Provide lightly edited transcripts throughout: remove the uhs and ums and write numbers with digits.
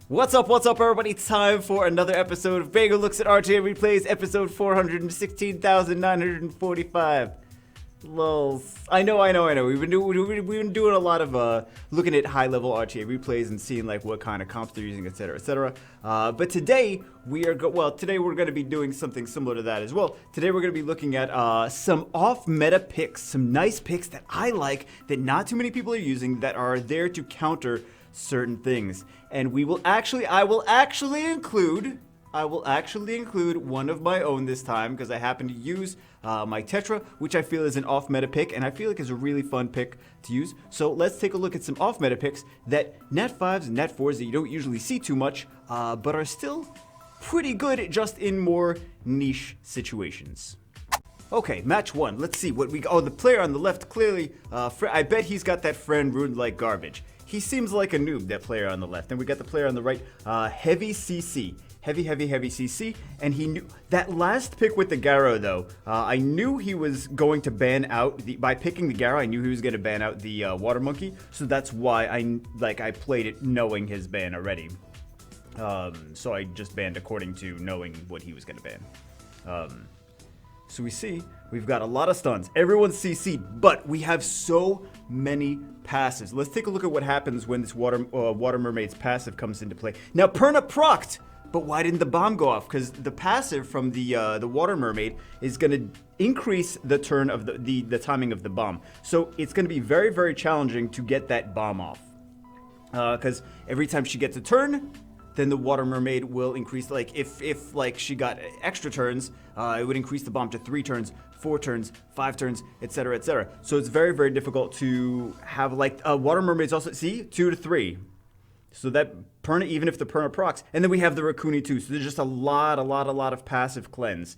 What's up, everybody? Time for another episode of Bagel Looks at RTA Replays, episode 416,945. Lols. I know. We've been doing a lot of looking at high-level RTA replays and seeing like what kind of comps they're using, etc. But today we're going to be doing something similar to that as well. Today we're going to be looking at some off-meta picks, some nice picks that I like that not too many people are using that are there to counter certain things. And I will actually include one of my own this time because I happen to use my Tetra, which I feel is an off-meta pick, and I feel like is a really fun pick to use. So let's take a look at some off-meta picks that Nat 5s and Nat 4s that you don't usually see too much, but are still pretty good just in more niche situations. Okay, match one. Let's see what we got. Oh, the player on the left, clearly, I bet he's got that friend ruined like garbage. He seems like a noob, that player on the left. And we got the player on the right, heavy CC. Heavy CC. And he knew that last pick with the Garrow, though. I knew he was going to ban out by picking the Garrow. I knew he was going to ban out the Water Monkey. So that's why I played it knowing his ban already. So I just banned according to knowing what he was going to ban. So we see we've got a lot of stuns. Everyone's CC'd, but we have so many passives. Let's take a look at what happens when this Water Mermaid's passive comes into play. Now, Perna procced, but why didn't the bomb go off? Because the passive from the Water Mermaid is going to increase the turn of the timing of the bomb. So it's going to be very, very challenging to get that bomb off. Because every time she gets a turn, then the Water Mermaid will increase, like, if she got extra turns, it would increase the bomb to 3 turns, 4 turns, 5 turns, etc. So it's very, very difficult to have, like, Water Mermaids also, see, 2 to 3. So that Perna, even if the Perna procs, and then we have the Raccoony too. So there's just a lot of passive cleanse.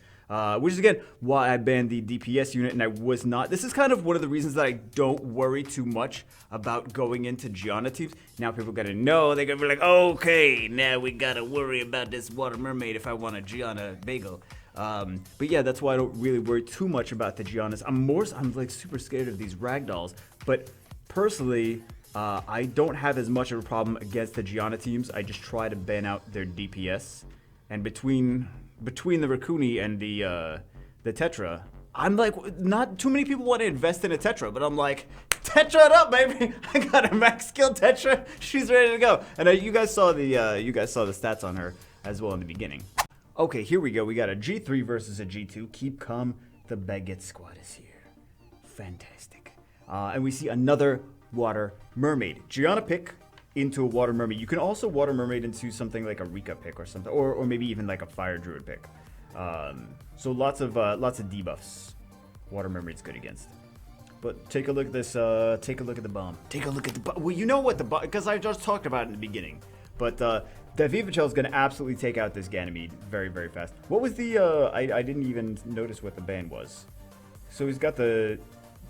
Which is, again, why I banned the DPS unit, and I was not. This is kind of one of the reasons that I don't worry too much about going into Gianna teams. Now people gotta know, they're gonna be like, okay, now we gotta worry about this Water Mermaid if I want a Gianna Bagel. But yeah, that's why I don't really worry too much about the Giannas. I'm like super scared of these ragdolls, but personally, I don't have as much of a problem against the Gianna teams. I just try to ban out their DPS, and between the Raccoony and the Tetra, I'm like, not too many people want to invest in a Tetra, but I'm like, Tetra it up, baby! I got a max skill Tetra. She's ready to go. And you guys saw the stats on her as well in the beginning. Okay, here we go. We got a G3 versus a G2. Keep calm. The Baguette Squad is here. Fantastic. And we see another Water Mermaid. Gianna pick into a Water Mermaid. You can also Water Mermaid into something like a Rika pick or something, or maybe even like a Fire Druid pick. So lots of debuffs. Water Mermaid's good against. But take a look at this. Take a look at the bomb. Take a look at the bomb. Well, you know what the bomb, because I just talked about it in the beginning. But the Vivachel is going to absolutely take out this Ganymede very, very fast. What was the? I didn't even notice what the ban was. So he's got the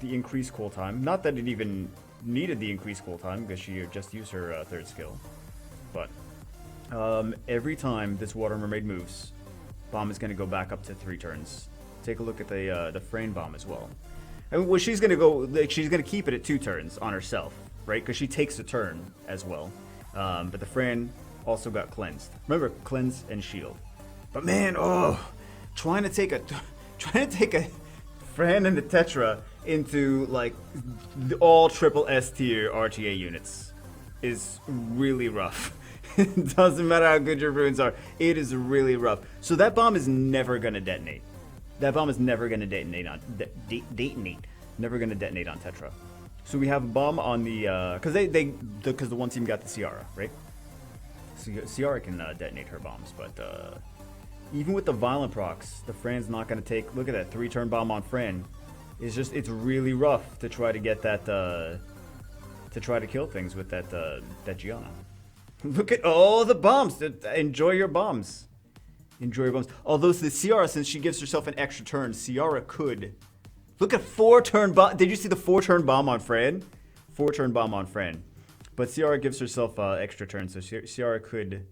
increased cool time. Not that it even needed the increased cool time because she just used her third skill. But every time this Water Mermaid moves, bomb is going to go back up to 3 turns. Take a look at the Frayne bomb as well. I mean, well, she's going to go, like, she's going to keep it at 2 turns on herself, right? Because she takes a turn as well. But the Frayne also got cleansed. Remember, cleanse and shield. But man, trying to take a Fran and the Tetra into like all triple S tier RTA units is really rough. It doesn't matter how good your runes are, it is really rough. So that bomb is never gonna detonate. That bomb is never gonna detonate on never gonna detonate on Tetra. So we have a bomb on the because the one team got the Ciara, right? So Ciara can detonate her bombs, but even with the violent procs, the Fran's not gonna take. Look at that 3-turn bomb on Fran. It's really rough to try to get that to try to kill things with that Gianna. Look at all the bombs. Enjoy your bombs. Enjoy your bombs. Although the Ciara, since she gives herself an extra turn, Ciara could look at 4-turn bomb. Did you see the 4-turn bomb on Fran? 4-turn bomb on Fran. But Ciara gives herself extra turn, so Ciara could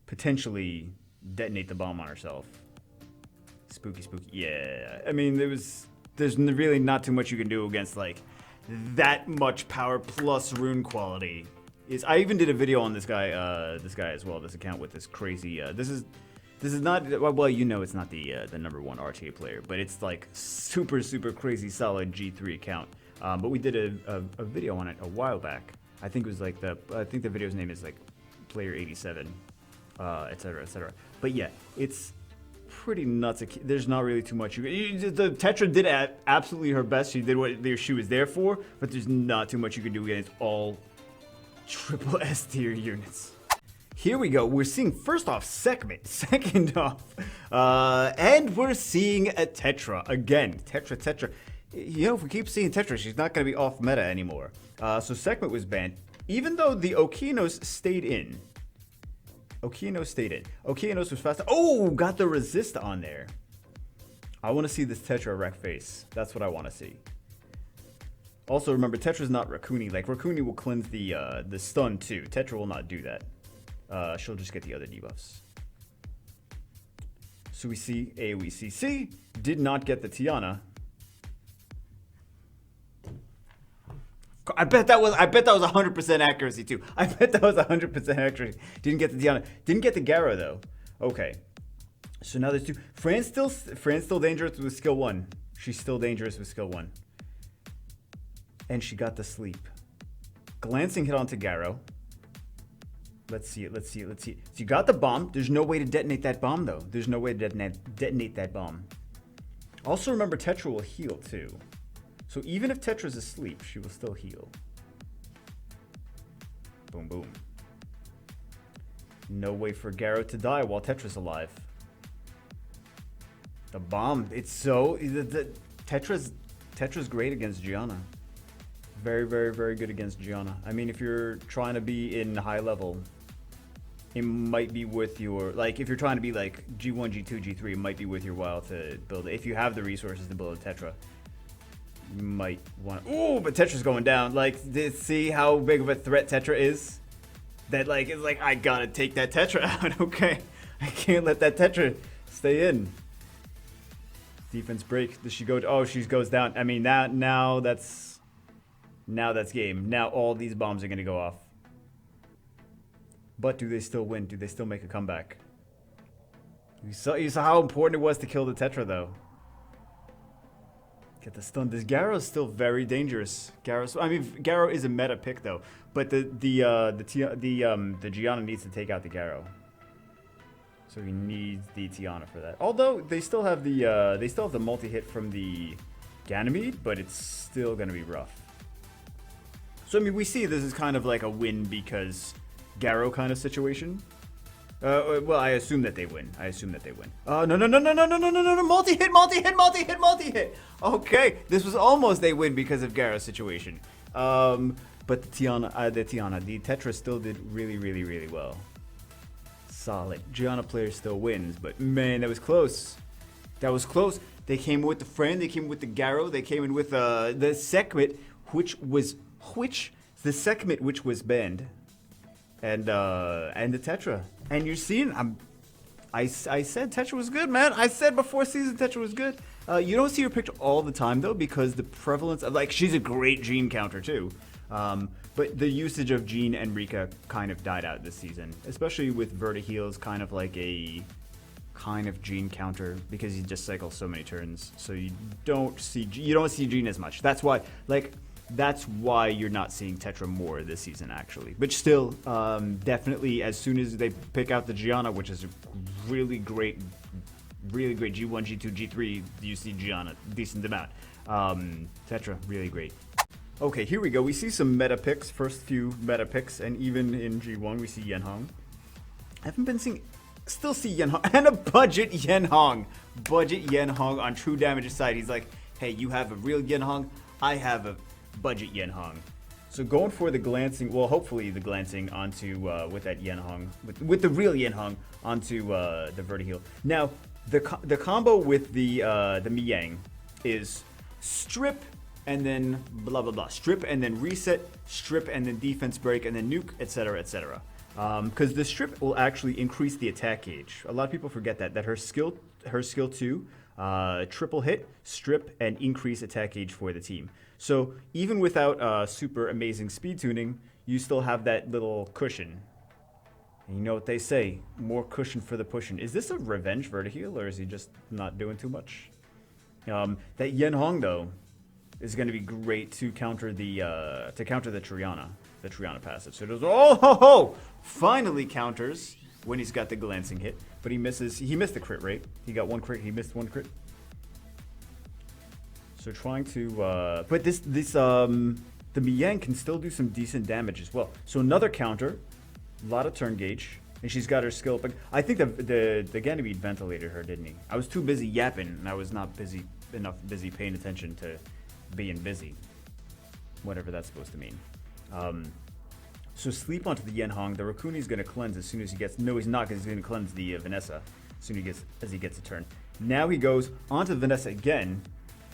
potentially detonate the bomb on herself. Spooky. Yeah. I mean, there's really not too much you can do against like that much power plus rune quality is I even did a video on this guy as well. This account with this crazy. This is not, well, you know, it's not the #1 RTA player, but it's like super crazy solid G3 account. But we did a video on it a while back. I think it was like I think the video's name is like Player 87, etc. etc. But yeah, it's pretty nuts. There's not really too much. The Tetra did absolutely her best. She did what she was there for, but there's not too much you can do against all triple S tier units. Here we go. We're seeing first off Sekhmet, second off, and we're seeing a Tetra again. Tetra. You know, if we keep seeing Tetra, she's not going to be off meta anymore. So Sekhmet was banned, even though the Okeanos stayed in. Okeanos was fast. Oh, got the resist on there. I want to see this Tetra wreck face. That's what I want to see. Also, remember, Tetra's not Rakuni. Like, Rakuni will cleanse the stun too. Tetra will not do that. She'll just get the other debuffs. So we see AoE CC. Did not get the Tiana. I bet that was 100% accuracy too. I bet that was 100% accuracy. Didn't get the Tiana. Didn't get the Garo though. Okay. So now there's two. Fran's still dangerous with skill 1. She's still dangerous with skill 1. And she got the sleep. Glancing hit onto Garo. Let's see it. So you got the bomb. There's no way to detonate that bomb though. There's no way to detonate that bomb. Also remember, Tetra will heal too. So even if Tetra's asleep, she will still heal. Boom, boom. No way for Garo to die while Tetra's alive. The bomb, it's so... Tetra's great against Gianna. Very good against Gianna. I mean, if you're trying to be in high level, it might be worth your... Like, if you're trying to be like G1, G2, G3, it might be worth your while to build it. If you have the resources to build a Tetra. You might want. Ooh, but Tetra's going down. Like, see how big of a threat Tetra is? That like it's like I gotta take that Tetra out. Okay, I can't let that Tetra stay in. Defense break. Does she go? Oh, she goes down. I mean, now that's game. Now all these bombs are gonna go off. But do they still win? Do they still make a comeback? You saw how important it was to kill the Tetra though. Get the stun. This Garo is still very dangerous. Garo is a meta pick though, but the Gianna needs to take out the Garo, so he needs the Tiana for that. Although they still have the multi hit from the Ganymede, but it's still gonna be rough. So I mean, we see this is kind of like a win because Garo kind of situation. Well, I assume that they win. No. Multi-hit. Okay, this was almost a win because of Garo's situation. But the Tetra still did really well. Solid. Gianna player still wins, but man, that was close. They came with the friend, they came with the Garo, they came in with the Sekhmet, which was banned. And the Tetra. And you're seeing, I said Tetra was good, man. I said before season Tetra was good. You don't see her picked all the time, though, because the prevalence of, like, she's a great Jean counter, too. But the usage of Jean and Rika kind of died out this season, especially with Vertiheals kind of like a kind of Jean counter, because you just cycle so many turns. So you don't see Jean as much. That's why you're not seeing Tetra more this season, actually. But still, definitely, as soon as they pick out the Gianna, which is a really great G1, G2, G3, you see Gianna, decent amount. Tetra, really great. Okay, here we go. We see some meta picks, first few meta picks, and even in G1, we see Yenhong. Still see Yenhong, and a budget Yenhong. Budget Yenhong on true damage side. He's like, hey, you have a real Yenhong, I have a budget Yenhong. So going for the glancing, well, hopefully the glancing onto with that Yenhong, with the real Yenhong onto the Vertiheal. Now the combo with the Miyang is strip and then blah blah blah, strip and then reset, strip and then defense break and then nuke, etc. etc. Because the strip will actually increase the attack gauge. A lot of people forget that her skill 2 triple hit, strip, and increase attack gauge for the team. So even without super amazing speed tuning, you still have that little cushion. And you know what they say, more cushion for the pushing. Is this a revenge vertiheal, or is he just not doing too much? That Yen Hong, though, is going to be great to counter the Triana passive. So it does, oh ho ho! Finally counters when he's got the glancing hit, but he misses. He missed the crit rate. He got one crit. He missed one crit. So trying to, but the Miang can still do some decent damage as well. So another counter, a lot of turn gauge, and she's got her skill. But I think the Ganymede ventilated her, didn't he? I was too busy yapping, and I was not busy paying attention to being busy, whatever that's supposed to mean. So sleep onto the Yen Hong. The Rakuni's going to cleanse as soon as he gets. No, he's not, because he's going to cleanse the Vanessa as soon as he gets a turn. Now he goes onto Vanessa again,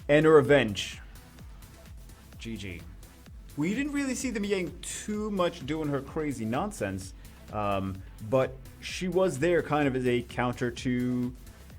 and a revenge. GG. We didn't really see the Miang too much doing her crazy nonsense, but she was there kind of as a counter to.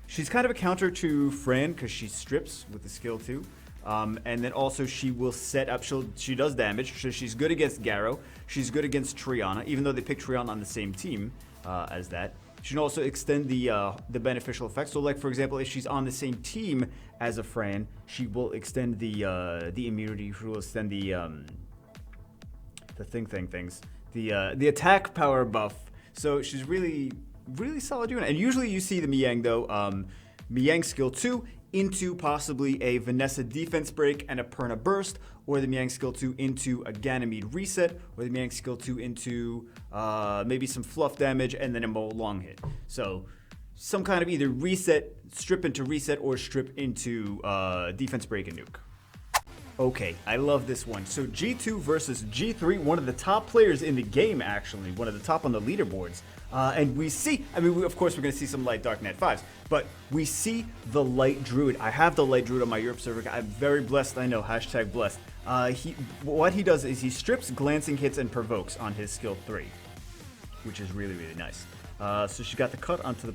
She's kind of a counter to Fran because she strips with the skill too. And then also she will set up, she does damage, so she's good against Garo, she's good against Triana, even though they picked Triana on the same team as that. She can also extend the beneficial effects. So like, for example, if she's on the same team as a Fran, she will extend the immunity, she will extend the things, the attack power buff. So she's really solid doing it. And usually you see the Miang though, Miang skill 2 into possibly a Vanessa defense break and a Perna burst, or the Miang skill 2 into a Ganymede reset, or the Miang skill 2 into maybe some fluff damage and then a Mo long hit. So some kind of either reset, strip into reset, or strip into defense break and nuke. Okay, I love this one. So G2 versus G3, one of the top players in the game, actually, one of the top on the leaderboards. And we see, I mean, of course, we're going to see some light Dark Knight 5s, but we see the light Druid. I have the light Druid on my Europe server. I'm very blessed, I know, hashtag blessed. What he does is he strips, glancing hits, and provokes on his skill 3, which is really nice. So she got the cut onto the,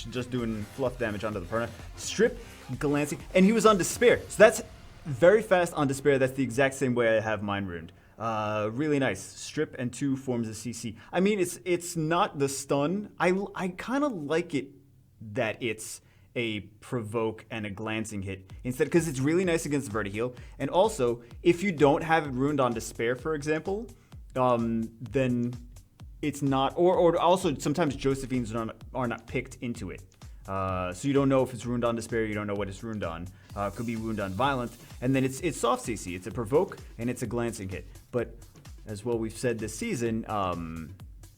just doing fluff damage onto the Perna. Strip, glancing, and he was on Despair. So that's very fast on Despair. That's the exact same way I have mine ruined. Really nice. Strip and 2 forms of CC. I mean, it's not the stun. I kind of like it that it's a provoke and a glancing hit instead, because it's really nice against Vertiheal. And also, if you don't have it ruined on Despair, for example, then it's not. Or also sometimes Josephine's are not picked into it. So you don't know if it's ruined on Despair, you don't know what it's ruined on. Could be ruined on Violent, and then it's soft CC. It's a provoke and it's a glancing hit. But as well, we've said this season,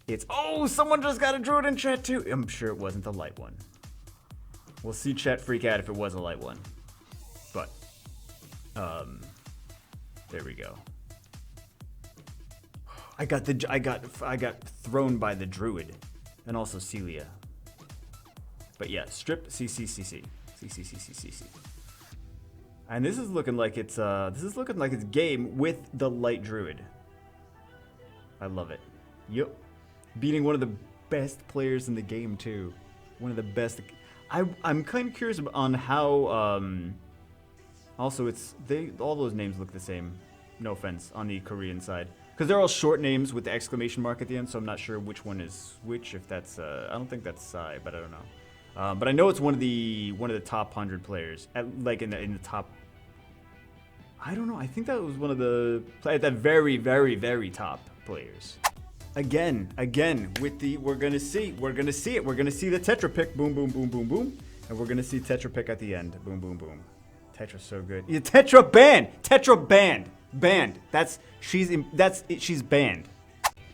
it's, oh, someone just got a Druid in chat too. I'm sure it wasn't the light one. We'll see chat freak out if it was a light one. But there we go. I got thrown by the Druid, and also Celia. But yeah, strip CC. And this is looking like it's game with the light Druid. I love it. Yep. Beating one of the best players in the game too. One of the best. I'm kind of curious on how also all those names look the same. No offense on the Korean side. Because they're all short names with the exclamation mark at the end, so I'm not sure which one is which. If that's I don't think that's Psy, but I don't know. But I know it's one of the top 100 players, like in the top. I don't know. I think that was one of the very top players. Again with the we're gonna see it. We're gonna see the Tetra pick. Boom, boom, boom, boom, boom, and we're gonna see Tetra pick at the end. Boom, boom, boom. Tetra's so good. Yeah, Tetra banned. Tetra banned. She's banned.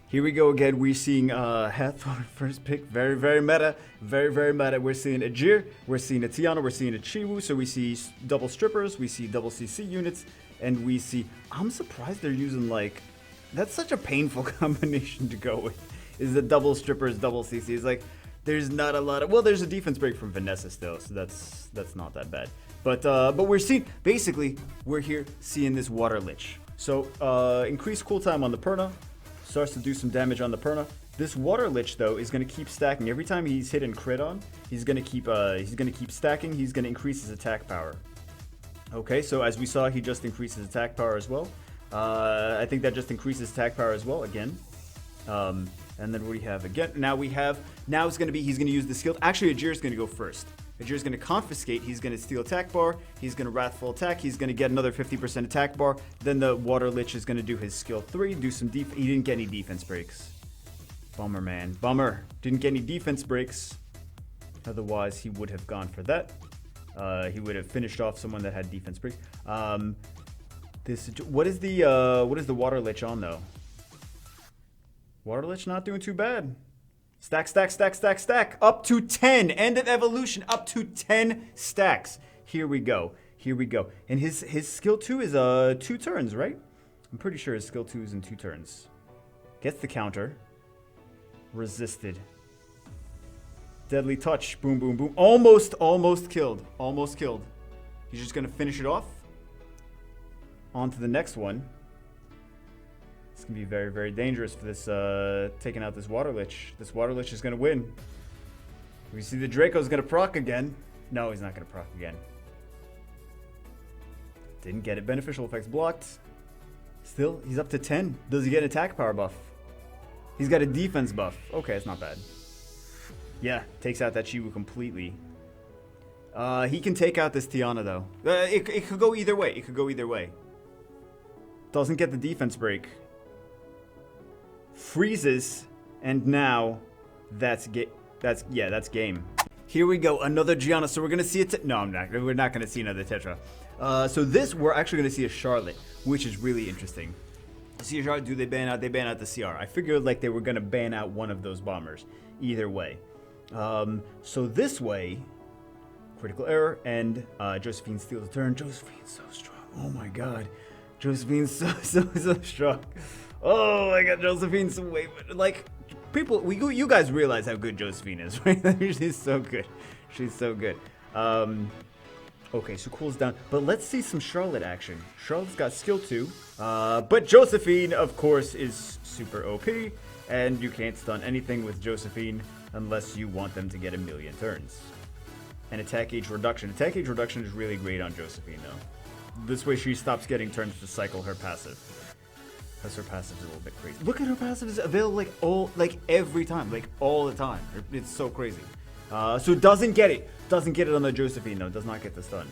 Here we go again. We're seeing Hathor first pick. Very meta. Very meta. We're seeing a Jir. We're seeing a Tiana. We're seeing a Chiwu. So we see double strippers. We see double CC units. And we see... I'm surprised they're using, like... That's such a painful combination to go with. Is the double strippers, double CC. It's like, there's not a lot of... Well, there's a defense break from Vanessa still. So that's not that bad. But we're seeing... Basically, we're here seeing this Water Lich. So, increased cooltime on the Perna. Starts to do some damage on the Perna. This Water Lich though is going to keep stacking. Every time he's hit and crit on, he's going to keep stacking. He's going to increase his attack power. Okay, so as we saw, he just increased his attack power as well. I think that just increases attack power as well again. And then what do you have again? Now it's going to be, he's going to use the skill. Actually, Ajir's going to go first. Ajir's going to confiscate. He's going to steal attack bar. He's going to wrathful attack. He's going to get another 50% attack bar. Then the Water Lich is going to do his skill 3, do some defense. He didn't get any defense breaks. Bummer, man. Bummer. Didn't get any defense breaks. Otherwise, he would have gone for that. He would have finished off someone that had defense breaks. What is the Water Lich on though? Water Lich not doing too bad. Stack, stack, stack, stack, stack. Up to 10. End of evolution. Up to 10 stacks. Here we go. Here we go. And his skill 2 is 2 turns, right? I'm pretty sure his skill 2 is in 2 turns. Gets the counter. Resisted. Deadly touch. Boom, boom, boom. Almost killed. Almost killed. He's just going to finish it off. On to the next one. It's going to be very, very dangerous for this, taking out this Water Lich. This Water Lich is going to win. We see the Draco's going to proc again. No, he's not going to proc again. Didn't get it. Beneficial effects blocked. Still, he's up to 10. Does he get an attack power buff? He's got a defense buff. Okay, it's not bad. Yeah, takes out that Chiwu completely. He can take out this Tiana, though. It could go either way. It could go either way. Doesn't get the defense break. Freezes, and now that's game. Here we go, another Gianna. So we're gonna see it. No, we're not gonna see another Tetra. So this, we're actually gonna see a Charlotte, which is really interesting. See a Charlotte, do they ban out? They ban out the CR. I figured like they were gonna ban out one of those bombers. Either way. So this way, critical error, and Josephine steals the turn. Josephine's so strong. Oh my god. Josephine's so strong. Oh my god, Josephine's way, like, people, you guys realize how good Josephine is, right? She's so good. She's so good. Okay, so cools down. But let's see some Charlotte action. Charlotte's got skill 2. But Josephine, of course, is super OP. And you can't stun anything with Josephine unless you want them to get 1,000,000 turns. And attack age reduction. Attack age reduction is really great on Josephine, though. This way she stops getting turns to cycle her passive. Because her passive is a little bit crazy. Look at her passive is available every time, all the time. It's so crazy. So doesn't get it. Doesn't get it on the Josephine though. Does not get the stun.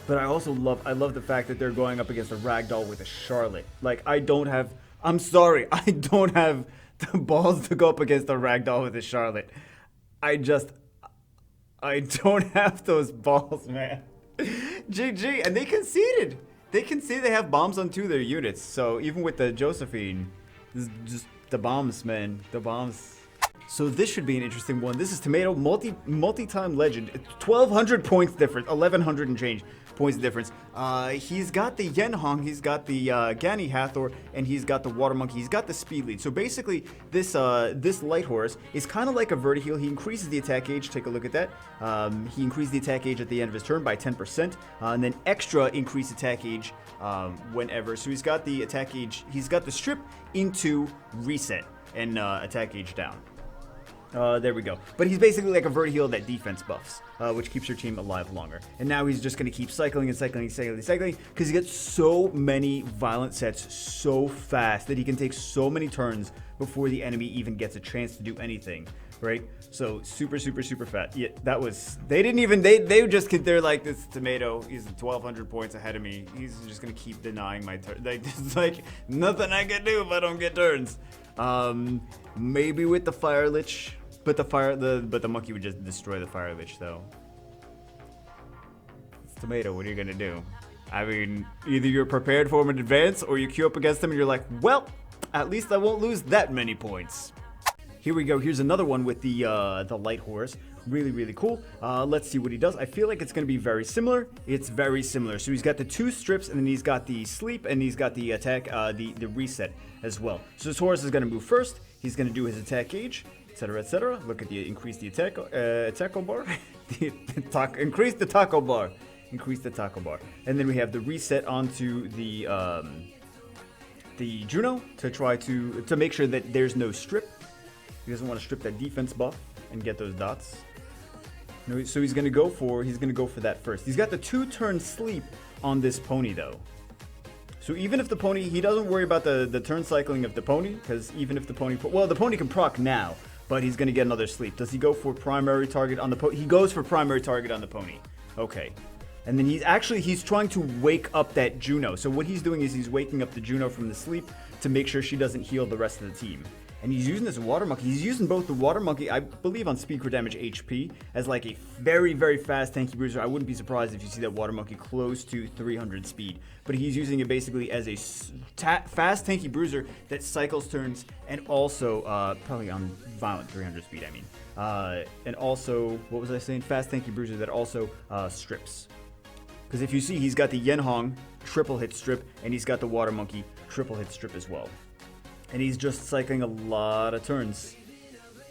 But I also love the fact that they're going up against a Ragdoll with a Charlotte. Like, I'm sorry, I don't have the balls to go up against a Ragdoll with a Charlotte. I don't have those balls, man. GG, and they conceded. They concede they have bombs on 2 of their units. So even with the Josephine, this is just the bombs, man. The bombs. So this should be an interesting one. This is Tomato, multi-time legend. 1,200 points difference, 1,100 and change points difference. He's got the Yenhong, he's got the Gani Hathor, and he's got the Water Monkey. He's got the speed lead. So basically, this light horse is kind of like a Vertiheal. He increases the attack age. Take a look at that. He increased the attack age at the end of his turn by 10%, and then extra increased attack age whenever. So he's got the attack age. He's got the strip into reset and attack age down. There we go. But he's basically like a Vertiheal that defense buffs, which keeps your team alive longer. And now he's just going to keep cycling and cycling and cycling and cycling because he gets so many violent sets so fast that he can take so many turns before the enemy even gets a chance to do anything, right? So super, super, super fat. Yeah, that was, they're like, this Tomato, he's 1,200 points ahead of me. He's just going to keep denying my turn. Like, it's like nothing I can do if I don't get turns. Maybe with the Fire Lich, but the monkey would just destroy the Fire Lich though. It's Tomato, what are you gonna do? I mean, either you're prepared for him in advance or you queue up against him and you're like, well, at least I won't lose that many points. Here we go, here's another one with the light horse. Really, really cool. Let's see what he does. I feel like it's going to be very similar. It's very similar. So he's got the 2 strips, and then he's got the sleep, and he's got the attack, the reset as well. So this horse is going to move first. He's going to do his attack gauge, etc., etc. Look at the increase the attack bar. Increase the taco bar. Increase the taco bar. And then we have the reset onto the Juno to try to make sure that there's no strip. He doesn't want to strip that defense buff and get those dots. No, so he's gonna go for that first. He's got the 2-turn sleep on this pony though. So even if the pony, he doesn't worry about the turn cycling of the pony, because even if the pony, well, the pony can proc now, but he's going to get another sleep. Does he go for primary target on the pony? He goes for primary target on the pony. Okay. And then he's trying to wake up that Juno. So what he's doing is he's waking up the Juno from the sleep to make sure she doesn't heal the rest of the team. And he's using this Water Monkey. He's using both the Water Monkey, I believe on speed, core damage, HP, as like a very, very fast tanky bruiser. I wouldn't be surprised if you see that Water Monkey close to 300 speed. But he's using it basically as a fast tanky bruiser that cycles turns and also, probably on violent 300 speed, I mean. And also, what was I saying? Fast tanky bruiser that also strips. Because if you see, he's got the Yenhong triple hit strip, and he's got the Water Monkey triple hit strip as well. And he's just cycling a lot of turns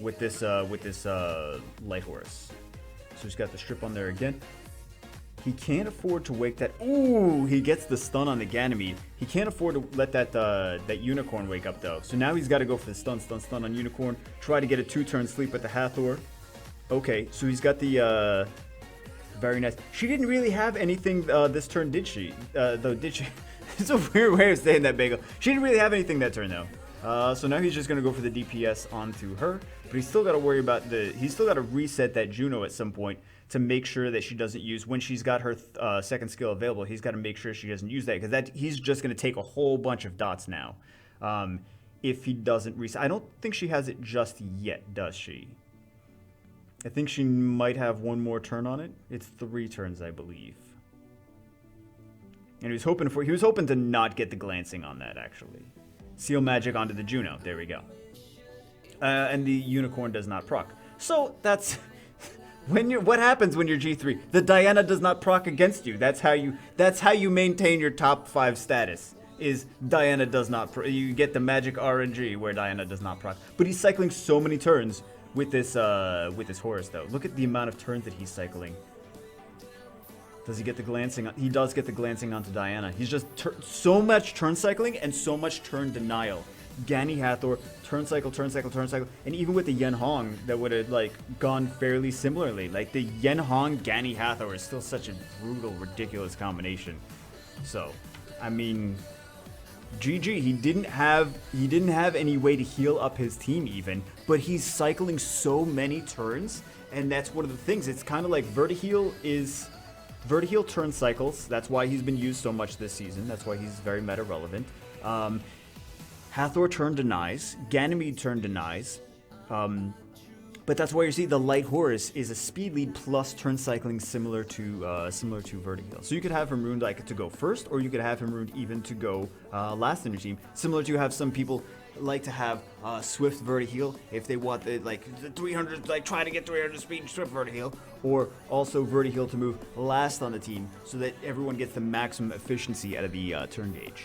with this light horse. So he's got the strip on there again. He can't afford to wake that. Ooh, he gets the stun on the Ganymede. He can't afford to let that Unicorn wake up though. So now he's got to go for the stun on Unicorn. Try to get a 2-turn sleep with the Hathor. Okay, so he's got the very nice. She didn't really have anything this turn, did she? Though, did she? It's a weird way of saying that, Bagel. She didn't really have anything that turn though. So now he's just gonna go for the DPS onto her, but he's still got to worry about he's still got to reset that Juno at some point to make sure that she doesn't use, when she's got her second skill available, he's got to make sure she doesn't use that, because he's just gonna take a whole bunch of dots now. If he doesn't reset. I don't think she has it just yet, does she? I think she might have one more turn on it. It's 3 turns, I believe. And he was hoping to not get the glancing on that, actually. Seal magic onto the Juno. There we go. And the Unicorn does not proc. So that's what happens when you're G3. The Diana does not proc against you. That's how you maintain your top 5 status. Is Diana does not you get the magic RNG where Diana does not proc. But he's cycling so many turns with this Horus though. Look at the amount of turns that he's cycling. Does he get the glancing? He does get the glancing onto Diana. He's just so much turn cycling and so much turn denial. Gani Hathor, turn cycle, and even with the Yenhong, that would have like gone fairly similarly. Like the Yenhong Gani Hathor is still such a brutal, ridiculous combination. So, I mean, GG. He didn't have any way to heal up his team even, but he's cycling so many turns, and that's one of the things. It's kind of like Vertiheal turn cycles. That's why he's been used so much this season. That's why he's very meta relevant. Hathor turn denies. Ganymede turn denies. But that's why you see the Light Horus is a speed lead plus turn cycling similar to Vertiheal. So you could have him ruined like to go first, or you could have him ruined even to go last in your team. Similar to have some people like to have Swift Vertiheal if they want the 300, like try to get 300 speed and Swift Vertiheal, or also Vertiheal to move last on the team so that everyone gets the maximum efficiency out of the turn gauge.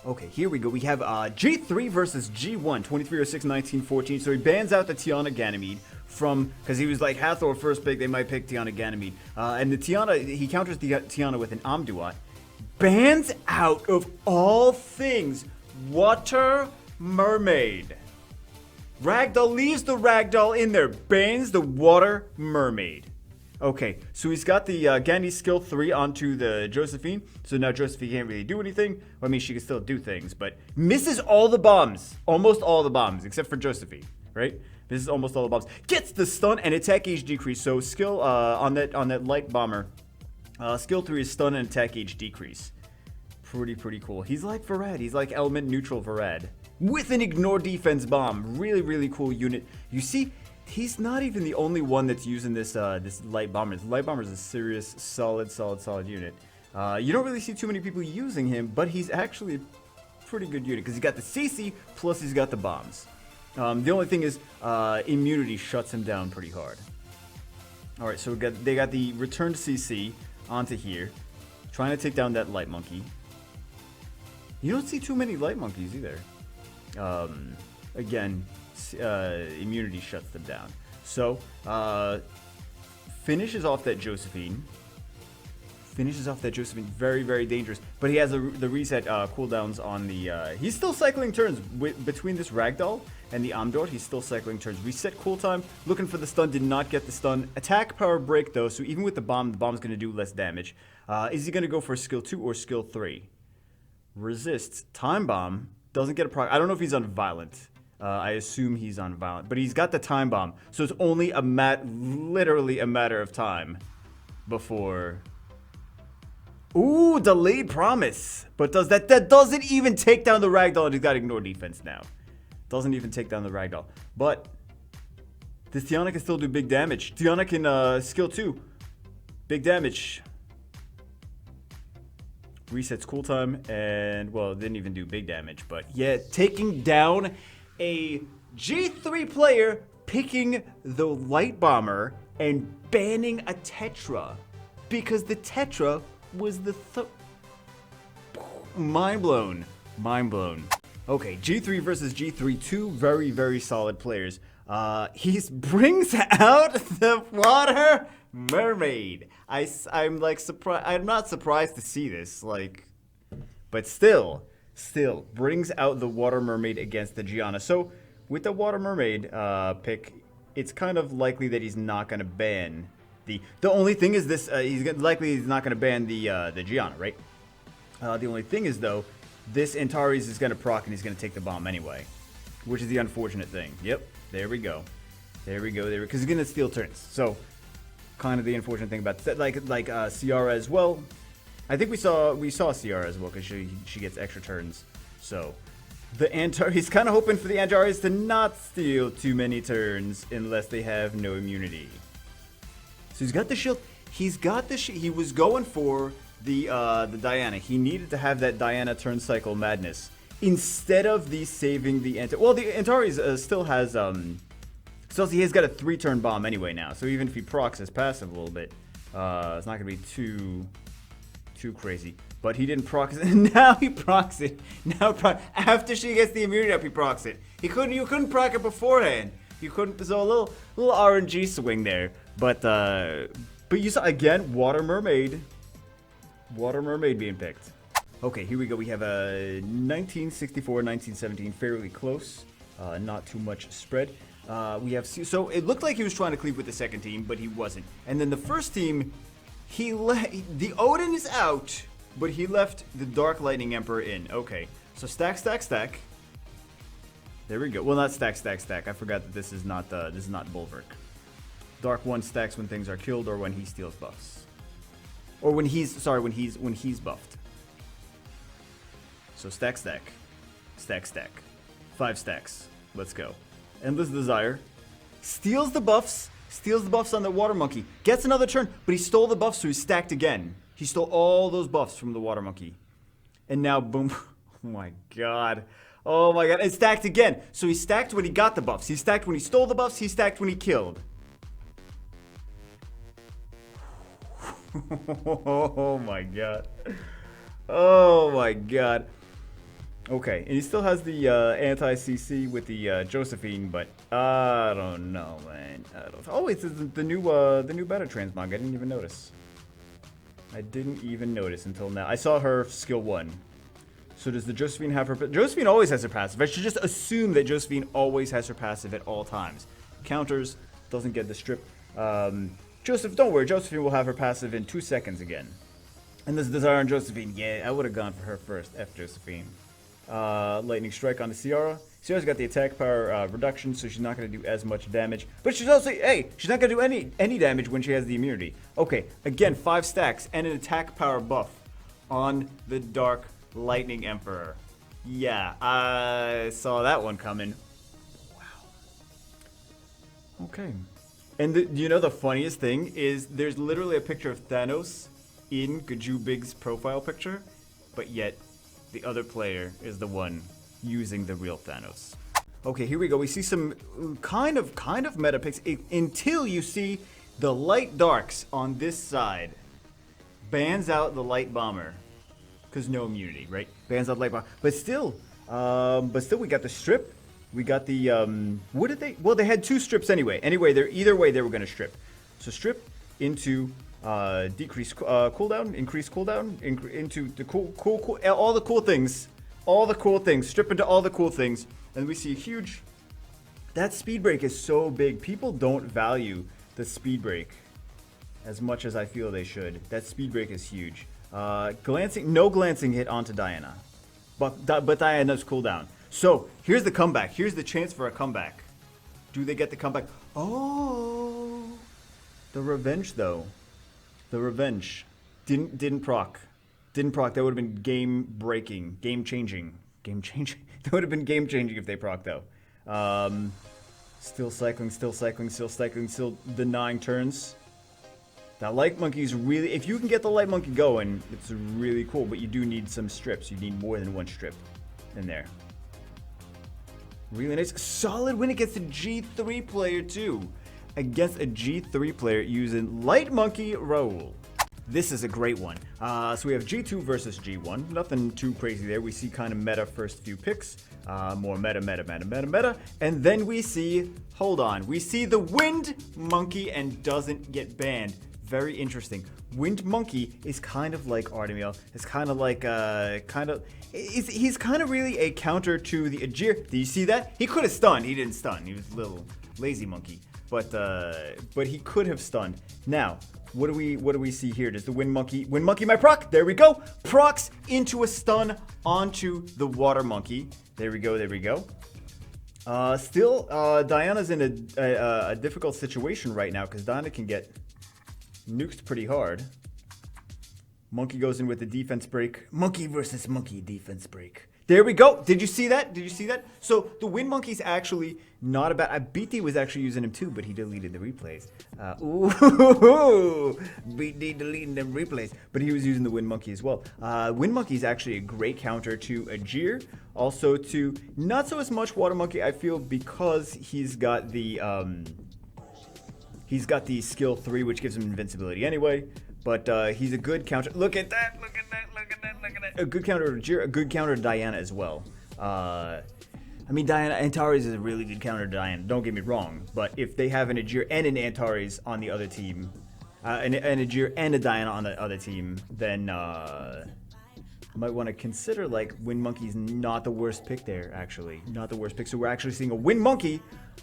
Okay, here we go. We have G3 versus G1, 2306, 1914. So he bans out the Tiana Ganymede because he was like, Hathor first pick, they might pick Tiana Ganymede. And the Tiana, he counters the Tiana with an Amduat. Bans out of all things, Water Mermaid. Ragdoll leaves the Ragdoll in there, bans the Water Mermaid. Okay, so he's got the Gandhi skill 3 onto the Josephine. So now Josephine can't really do anything. Well, I mean, she can still do things, but misses all the bombs. Almost all the bombs, except for Josephine, right? This is almost all the bombs. Gets the stun and attack gauge decrease. So skill on that light bomber, skill 3 is stun and attack gauge decrease. Pretty cool. He's like Varad. He's like element neutral Varad with an ignore defense bomb. Really cool unit. You see, he's not even the only one that's using this light bomber. The light bomber is a serious, solid unit. You don't really see too many people using him, but he's actually a pretty good unit because he's got the CC plus he's got the bombs. The only thing is immunity shuts him down pretty hard. All right, so they got the returned CC onto here, trying to take down that light monkey. You don't see too many light monkeys either. Again, immunity shuts them down. So, finishes off that Josephine. Very dangerous. But he has the reset cooldowns on the... he's still cycling turns. Between this Ragdoll and the Amdort, he's still cycling turns. Reset cooltime. Looking for the stun. Did not get the stun. Attack power break, though. So even with the bomb's going to do less damage. Is he going to go for skill 2 or skill 3? Resists time bomb. Doesn't get a proc. I don't know if he's on violent. I assume he's on violent, but he's got the time bomb, so it's only literally a matter of time before. Ooh, delayed promise. But that doesn't even take down the ragdoll, and he's got ignore defense now. Doesn't even take down the ragdoll. But this Tiana can still do big damage. Tiana can skill 2. Big damage. Resets cooltime, and well, it didn't even do big damage, but yeah, taking down a G3 player, picking the light bomber and banning a Tetra because the Tetra was the mind blown. Okay, G3 versus G3, two very, very solid players. He brings out the water mermaid. I'm like surprised. I'm not surprised to see this, like, but still brings out the water mermaid against the Gianna. So with the water mermaid pick, it's kind of likely that he's not going to ban the only thing is this. He's not going to ban the Gianna, right? The only thing is though, this Antares is going to proc and he's going to take the bomb anyway, which is the unfortunate thing. Yep, there we go, because he's going to steal turns. So kind of the unfortunate thing about that, like Ciara as well. I think we saw Ciara as well because she gets extra turns. So the he's kind of hoping for the Antares to not steal too many turns unless they have no immunity. So he's got the shield. He was going for the Diana. He needed to have that Diana turn cycle madness instead of saving the Antares. Well, the Antares still has still he has got a 3-turn bomb anyway now. So even if he procs his passive a little bit, it's not gonna be too crazy. But he didn't proc it. Now he procs it. After she gets the immunity up, he procs it. You couldn't proc it beforehand. You couldn't. So a little RNG swing there. But you saw again water mermaid being picked. Okay, here we go. We have a 1964, 1917, fairly close. Not too much spread. We have so it looked like he was trying to cleave with the second team, but he wasn't. And then the first team, the Odin is out, but he left the Dark Lightning Emperor in. Okay, so stack. There we go. Well, not stack. I forgot that this is not Bulwark. Dark 1 stacks when things are killed or when he steals buffs, or when he's buffed. So stack. 5 stacks. Let's go. Endless Desire. Steals the buffs on the Water Monkey. Gets another turn, but he stole the buffs, so he's stacked again. He stole all those buffs from the Water Monkey. And now, boom. Oh my god. And stacked again. So he stacked when he got the buffs. He stacked when he stole the buffs. He stacked when he killed. Oh my god. Okay, and he still has the anti-CC with the Josephine, but I don't know, man. Oh, it's the new Better Transmog. I didn't even notice. Until now. I saw her skill 1. So does the Josephine have her? Josephine always has her passive. I should just assume that Josephine always has her passive at all times. Counters, doesn't get the strip. Don't worry, Josephine will have her passive in 2 seconds again. And this Desire on Josephine, yeah, I would have gone for her first. F Josephine. Lightning Strike on the Ciara. Ciara's got the attack power reduction, so she's not going to do as much damage. But she's also, she's not going to do any damage when she has the immunity. Okay, again, 5 stacks and an attack power buff on the Dark Lightning Emperor. Yeah, I saw that one coming. Wow. Okay. And the funniest thing is there's literally a picture of Thanos in Gaju Big's profile picture, but yet the other player is the one using the real Thanos. Okay, here we go. We see some kind of meta picks until you see the light darks on this side. Bans out the light bomber. Because no immunity, right? Bans out light bomber. But still we got the strip. We got the, what did they? Well, they had 2 strips anyway. Either way, they were going to strip. So strip into decrease cooldown, increase cooldown, into the cool, all the cool things. Strip into all the cool things. And we see huge, that speed break is so big. People don't value the speed break as much as I feel they should. That speed break is huge. No glancing hit onto Diana. but Diana's cooldown. So here's the comeback. Here's the chance for a comeback. Do they get the comeback? Oh, the revenge though. The revenge didn't proc. Didn't proc. That would have been game breaking, game changing. That would have been game changing if they proc though. Still cycling, still denying turns. That light monkey's really, if you can get the light monkey going, it's really cool, but you do need some strips. You need more than one strip in there. Really nice. Solid win against a G3 player too. Against a G3 player using light monkey roll. This is a great one. So we have G2 versus G1. Nothing too crazy there. We see kind of meta first few picks. More meta. And then we see, hold on, we see the Wind Monkey and doesn't get banned. Very interesting. Wind Monkey is kind of like Artemiel. It's kind of like, he's kind of really a counter to the Ajir. Do you see that? He could have stunned. He didn't stun. He was a little lazy monkey. But he could have stunned. Now, what do we see here? Does the Wind Monkey my proc? There we go. Procs into a stun onto the Water Monkey. There we go. Still, Diana's in a difficult situation right now because Diana can get nuked pretty hard. Monkey goes in with the defense break. Monkey versus monkey defense break. There we go. Did you see that? So the Wind Monkey's actually not a bad. BT was actually using him too, but he deleted the replays. BT deleting them replays. But he was using the Wind Monkey as well. Wind Monkey's actually a great counter to Ajir. Also to not so as much Water Monkey, I feel, because he's got the skill 3, which gives him invincibility anyway. But he's a good counter. Look at that. A good counter to Ajir, a good counter to Diana as well. I mean, Diana, Antares is a really good counter to Diana, don't get me wrong. But if they have an Ajir and an Antares on the other team, an Ajir and a Diana on the other team, then I might want to consider, like, Wind Monkey's not the worst pick there, actually. Not the worst pick. So we're actually seeing a Wind Monkey.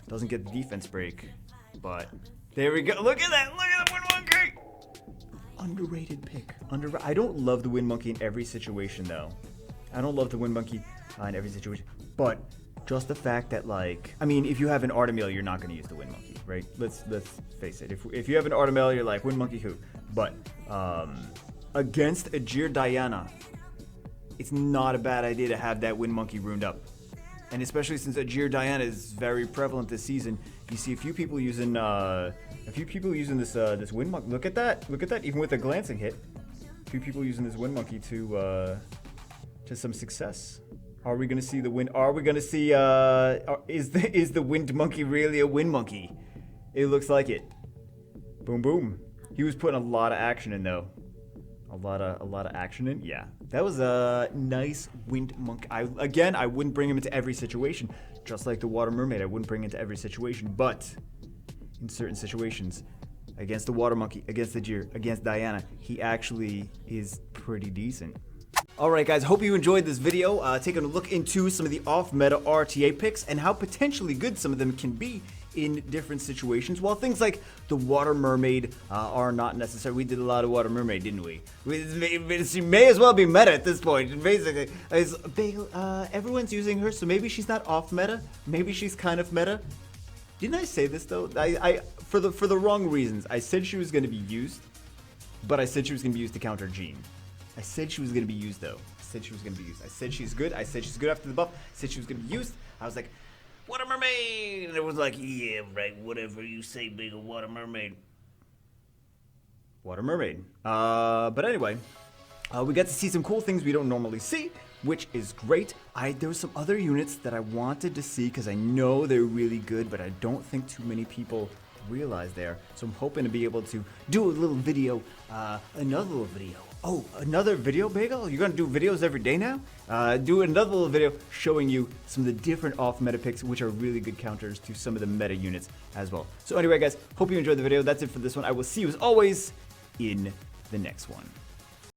Doesn't get the defense break. But there we go. Look at that. Look at that Wind Monkey. Underrated pick. I don't love the Wind Monkey in every situation, though. I don't love the Wind Monkey in every situation. But just the fact that, like, I mean, if you have an Artemiel, you're not going to use the Wind Monkey, right? Let's face it. If you have an Artemiel, you're like, Wind Monkey who? But against Ajir Diana, it's not a bad idea to have that Wind Monkey ruined up. And especially since Ajir Diana is very prevalent this season, you see a few people using this Wind Monkey. Look at that! Even with a glancing hit, a few people using this Wind Monkey to some success. Are we gonna see the Wind? Are we gonna see? Is the Wind Monkey really a Wind Monkey? It looks like it. Boom boom. He was putting a lot of action in though. A lot of action in. Yeah, that was a nice Wind Monkey. I wouldn't bring him into every situation, just like the Water Mermaid. I wouldn't bring him into every situation, but in certain situations, against the Water Monkey, against the Ajir, against Diana, he actually is pretty decent. Alright guys, hope you enjoyed this video, taking a look into some of the off-meta RTA picks and how potentially good some of them can be in different situations, while things like the Water Mermaid are not necessary. We did a lot of Water Mermaid, didn't we? She may as well be meta at this point, basically. Everyone's using her, so maybe she's not off-meta, maybe she's kind of meta. Didn't I say this though? For the wrong reasons. I said she was going to be used, but I said she was going to be used to counter Jean. I said she was going to be used though. I said she was going to be used. I said she's good. I said she's good after the buff. I said she was going to be used. I was like, Water Mermaid! And it was like, yeah, right, whatever you say, big Water Mermaid. Water Mermaid. But anyway, we got to see some cool things we don't normally see, which is great. There were some other units that I wanted to see because I know they're really good, but I don't think too many people realize there. So I'm hoping to be able to do a little video, another little video. Oh, another video, Bagel? You're gonna do videos every day now? Do another little video showing you some of the different off-meta picks, which are really good counters to some of the meta units as well. So anyway, guys, hope you enjoyed the video. That's it for this one. I will see you as always in the next one.